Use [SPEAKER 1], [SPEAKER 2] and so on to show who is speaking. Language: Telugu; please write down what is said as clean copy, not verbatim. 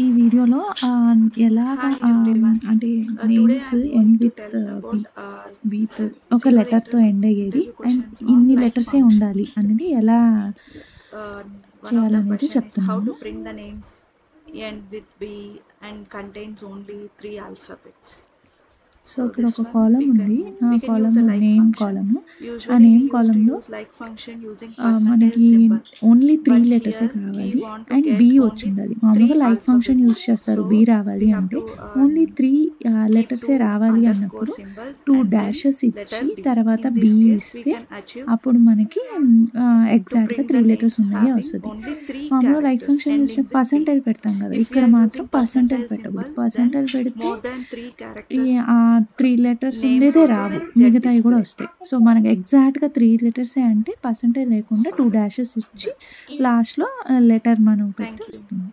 [SPEAKER 1] ఈ వీడియోలో ఎలాగా
[SPEAKER 2] Hi everyone.
[SPEAKER 1] అంటే
[SPEAKER 2] Today
[SPEAKER 1] names
[SPEAKER 2] I'm going
[SPEAKER 1] end
[SPEAKER 2] to
[SPEAKER 1] with
[SPEAKER 2] tell about
[SPEAKER 1] with ఒక
[SPEAKER 2] single
[SPEAKER 1] లెటర్తో ఎండ్ అయ్యేది
[SPEAKER 2] interview
[SPEAKER 1] అండ్
[SPEAKER 2] questions on
[SPEAKER 1] ఇన్ని
[SPEAKER 2] like
[SPEAKER 1] లెటర్సే
[SPEAKER 2] function.
[SPEAKER 1] ఉండాలి అనేది ఎలా
[SPEAKER 2] One of the
[SPEAKER 1] చేయాలనేది
[SPEAKER 2] question is how
[SPEAKER 1] చెప్తున్నాను.
[SPEAKER 2] to print the names end with B and contains only 3 alphabets.
[SPEAKER 1] So
[SPEAKER 2] So
[SPEAKER 1] ఇక్కడ
[SPEAKER 2] this
[SPEAKER 1] ఒక
[SPEAKER 2] one
[SPEAKER 1] కాలం
[SPEAKER 2] we
[SPEAKER 1] ఉంది, ఆ
[SPEAKER 2] can use
[SPEAKER 1] column
[SPEAKER 2] a like
[SPEAKER 1] name
[SPEAKER 2] function.
[SPEAKER 1] కాలము. ఆ
[SPEAKER 2] Usually we
[SPEAKER 1] name
[SPEAKER 2] used to
[SPEAKER 1] కాలంలో
[SPEAKER 2] use like function using percentage
[SPEAKER 1] మనకి
[SPEAKER 2] symbol.
[SPEAKER 1] ఓన్లీ 3
[SPEAKER 2] But
[SPEAKER 1] లెటర్సే
[SPEAKER 2] here we
[SPEAKER 1] కావాలి
[SPEAKER 2] want to
[SPEAKER 1] and
[SPEAKER 2] get
[SPEAKER 1] B
[SPEAKER 2] only
[SPEAKER 1] వచ్చిండాలి.
[SPEAKER 2] 3
[SPEAKER 1] మామూలుగా లైక్ ఫంక్షన్ యూజ్
[SPEAKER 2] alphabets.
[SPEAKER 1] చేస్తారు
[SPEAKER 2] So
[SPEAKER 1] బి
[SPEAKER 2] we
[SPEAKER 1] రావాలి
[SPEAKER 2] have
[SPEAKER 1] అంటే.
[SPEAKER 2] to
[SPEAKER 1] ఓన్లీ 3
[SPEAKER 2] keep
[SPEAKER 1] లెటర్సే
[SPEAKER 2] 2
[SPEAKER 1] రావాలి
[SPEAKER 2] underscore
[SPEAKER 1] అన్నప్పుడు
[SPEAKER 2] symbols
[SPEAKER 1] 2
[SPEAKER 2] and then
[SPEAKER 1] dashes
[SPEAKER 2] letter
[SPEAKER 1] ఇచ్చి
[SPEAKER 2] B.
[SPEAKER 1] తర్వాత
[SPEAKER 2] In
[SPEAKER 1] B
[SPEAKER 2] this case we
[SPEAKER 1] ఇస్తే
[SPEAKER 2] can achieve
[SPEAKER 1] అప్పుడు మనకి
[SPEAKER 2] to
[SPEAKER 1] ఎగ్జాక్ట్గా
[SPEAKER 2] print
[SPEAKER 1] 3
[SPEAKER 2] the
[SPEAKER 1] లెటర్స్
[SPEAKER 2] names
[SPEAKER 1] ఉన్నాయి
[SPEAKER 2] having
[SPEAKER 1] వస్తుంది.
[SPEAKER 2] only 3
[SPEAKER 1] మామూలుగా like
[SPEAKER 2] characters
[SPEAKER 1] function use
[SPEAKER 2] ending with B.
[SPEAKER 1] Percentile పెడతాం కదా,
[SPEAKER 2] If we
[SPEAKER 1] ఇక్కడ
[SPEAKER 2] are
[SPEAKER 1] మాత్రం
[SPEAKER 2] using
[SPEAKER 1] పర్సెంటైల్
[SPEAKER 2] percentage
[SPEAKER 1] పెట్టకూడదు.
[SPEAKER 2] symbol, then
[SPEAKER 1] పర్సెంటైల్ పెడితే
[SPEAKER 2] more than 3 characters
[SPEAKER 1] ఆ 3 లెటర్స్
[SPEAKER 2] names
[SPEAKER 1] ఉండేదే
[SPEAKER 2] also
[SPEAKER 1] రావు,
[SPEAKER 2] will get
[SPEAKER 1] మిగతాయి కూడా
[SPEAKER 2] displayed.
[SPEAKER 1] వస్తాయి. సో మనకి ఎగ్జాక్ట్గా 3 లెటర్సే అంటే పర్సెంటైల్ లేకుండా 2 డాషెస్ ఇచ్చి
[SPEAKER 2] That's it.
[SPEAKER 1] లాస్ట్లో లెటర్ మనం
[SPEAKER 2] Thank
[SPEAKER 1] పెడితే
[SPEAKER 2] you.
[SPEAKER 1] వస్తుంది.